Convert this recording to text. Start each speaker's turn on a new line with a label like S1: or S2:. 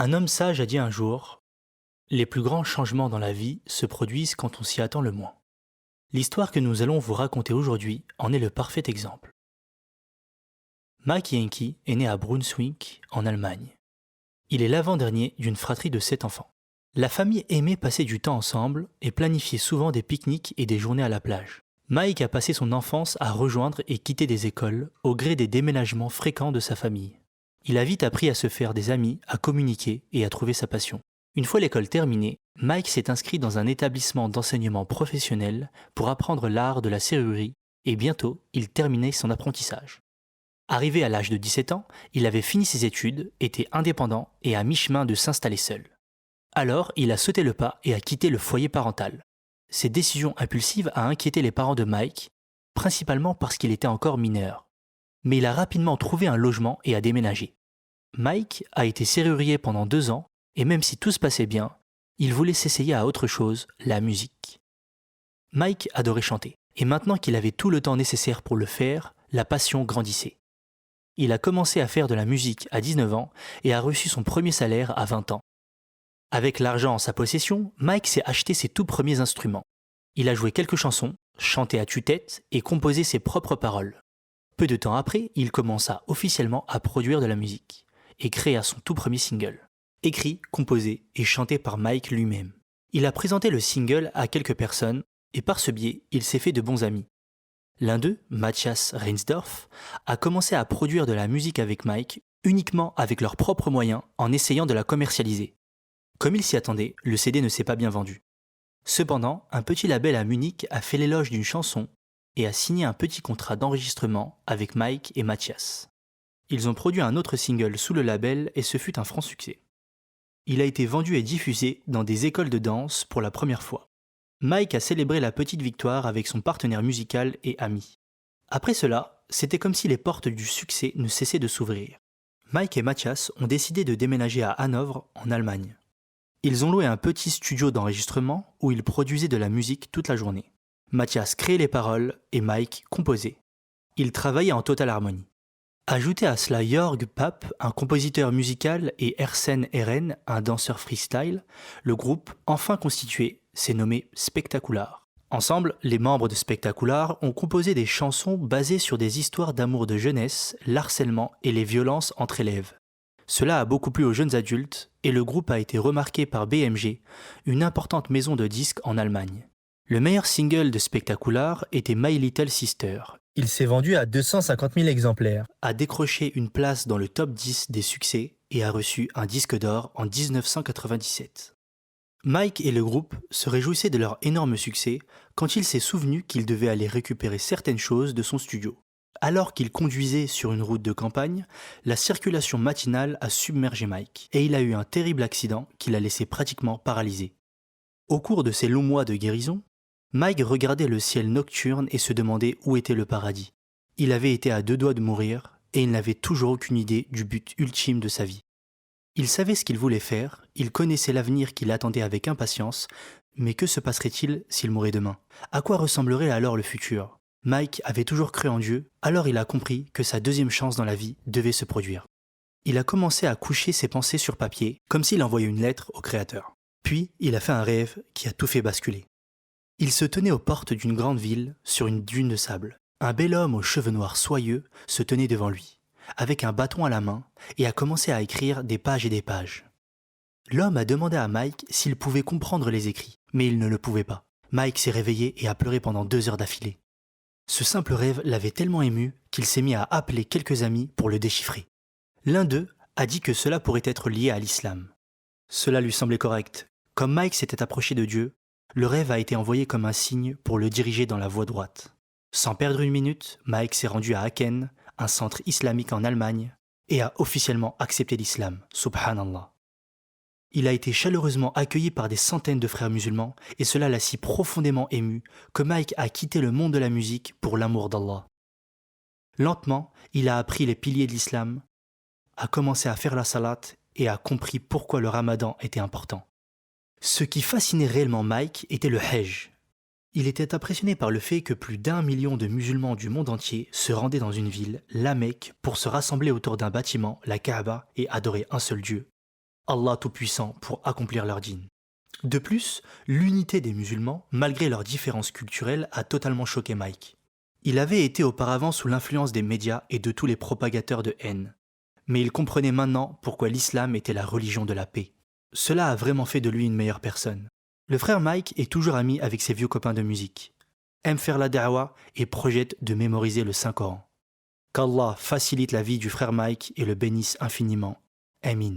S1: Un homme sage a dit un jour: les plus grands changements dans la vie se produisent quand on s'y attend le moins. L'histoire que nous allons vous raconter aujourd'hui en est le parfait exemple. Mike Yankee est né à Brunswick, en Allemagne. Il est l'avant-dernier d'une fratrie de 7 enfants. La famille aimait passer du temps ensemble et planifiait souvent des pique-niques et des journées à la plage. Mike a passé son enfance à rejoindre et quitter des écoles au gré des déménagements fréquents de sa famille. Il a vite appris à se faire des amis, à communiquer et à trouver sa passion. Une fois l'école terminée, Mike s'est inscrit dans un établissement d'enseignement professionnel pour apprendre l'art de la serrurerie et bientôt il terminait son apprentissage. Arrivé à l'âge de 17 ans, il avait fini ses études, était indépendant et à mi-chemin de s'installer seul. Alors, il a sauté le pas et a quitté le foyer parental. Cette décision impulsive a inquiété les parents de Mike, principalement parce qu'il était encore mineur. Mais il a rapidement trouvé un logement et a déménagé. Mike a été serrurier pendant 2 ans et même si tout se passait bien, il voulait s'essayer à autre chose, la musique. Mike adorait chanter et maintenant qu'il avait tout le temps nécessaire pour le faire, la passion grandissait. Il a commencé à faire de la musique à 19 ans et a reçu son premier salaire à 20 ans. Avec l'argent en sa possession, Mike s'est acheté ses tout premiers instruments. Il a joué quelques chansons, chanté à tue-tête et composé ses propres paroles. Peu de temps après, il commença officiellement à produire de la musique et créa son tout premier single, écrit, composé et chanté par Mike lui-même. Il a présenté le single à quelques personnes et par ce biais, il s'est fait de bons amis. L'un d'eux, Matthias Reinsdorf, a commencé à produire de la musique avec Mike uniquement avec leurs propres moyens en essayant de la commercialiser. Comme il s'y attendait, le CD ne s'est pas bien vendu. Cependant, un petit label à Munich a fait l'éloge d'une chanson et a signé un petit contrat d'enregistrement avec Mike et Matthias. Ils ont produit un autre single sous le label et ce fut un franc succès. Il a été vendu et diffusé dans des écoles de danse pour la première fois. Mike a célébré la petite victoire avec son partenaire musical et ami. Après cela, c'était comme si les portes du succès ne cessaient de s'ouvrir. Mike et Matthias ont décidé de déménager à Hanovre, en Allemagne. Ils ont loué un petit studio d'enregistrement où ils produisaient de la musique toute la journée. Matthias créait les paroles et Mike composait. Ils travaillaient en totale harmonie. Ajoutez à cela Jörg Papp, un compositeur musical, et Ersen Eren, un danseur freestyle, le groupe, enfin constitué, s'est nommé Spectacular. Ensemble, les membres de Spectacular ont composé des chansons basées sur des histoires d'amour de jeunesse, l'harcèlement et les violences entre élèves. Cela a beaucoup plu aux jeunes adultes et le groupe a été remarqué par BMG, une importante maison de disques en Allemagne. Le meilleur single de Spectacular était My Little Sister. Il s'est vendu à 250 000 exemplaires, a décroché une place dans le top 10 des succès et a reçu un disque d'or en 1997. Mike et le groupe se réjouissaient de leur énorme succès quand il s'est souvenu qu'il devait aller récupérer certaines choses de son studio. Alors qu'il conduisait sur une route de campagne, la circulation matinale a submergé Mike et il a eu un terrible accident qui l'a laissé pratiquement paralysé. Au cours de ces longs mois de guérison, Mike regardait le ciel nocturne et se demandait où était le paradis. Il avait été à 2 doigts de mourir et il n'avait toujours aucune idée du but ultime de sa vie. Il savait ce qu'il voulait faire, il connaissait l'avenir qui l'attendait avec impatience, mais que se passerait-il s'il mourait demain? À quoi ressemblerait alors le futur? Mike avait toujours cru en Dieu, alors il a compris que sa deuxième chance dans la vie devait se produire. Il a commencé à coucher ses pensées sur papier, comme s'il envoyait une lettre au Créateur. Puis, il a fait un rêve qui a tout fait basculer. Il se tenait aux portes d'une grande ville, sur une dune de sable. Un bel homme aux cheveux noirs soyeux se tenait devant lui, avec un bâton à la main, et a commencé à écrire des pages et des pages. L'homme a demandé à Mike s'il pouvait comprendre les écrits, mais il ne le pouvait pas. Mike s'est réveillé et a pleuré pendant 2 heures d'affilée. Ce simple rêve l'avait tellement ému qu'il s'est mis à appeler quelques amis pour le déchiffrer. L'un d'eux a dit que cela pourrait être lié à l'islam. Cela lui semblait correct. Comme Mike s'était approché de Dieu, le rêve a été envoyé comme un signe pour le diriger dans la voie droite. Sans perdre une minute, Mike s'est rendu à Aachen, un centre islamique en Allemagne, et a officiellement accepté l'islam. Subhanallah. Il a été chaleureusement accueilli par des centaines de frères musulmans et cela l'a si profondément ému que Mike a quitté le monde de la musique pour l'amour d'Allah. Lentement, il a appris les piliers de l'islam, a commencé à faire la salat et a compris pourquoi le ramadan était important. Ce qui fascinait réellement Mike était le Hajj. Il était impressionné par le fait que plus d'1 million de musulmans du monde entier se rendaient dans une ville, la Mecque, pour se rassembler autour d'un bâtiment, la Kaaba, et adorer un seul Dieu, Allah Tout-Puissant pour accomplir leur dîn. De plus, l'unité des musulmans, malgré leurs différences culturelles, a totalement choqué Mike. Il avait été auparavant sous l'influence des médias et de tous les propagateurs de haine. Mais il comprenait maintenant pourquoi l'islam était la religion de la paix. Cela a vraiment fait de lui une meilleure personne. Le frère Mike est toujours ami avec ses vieux copains de musique, aime faire la da'wa et projette de mémoriser le Saint-Coran. Qu'Allah facilite la vie du frère Mike et le bénisse infiniment. Amin.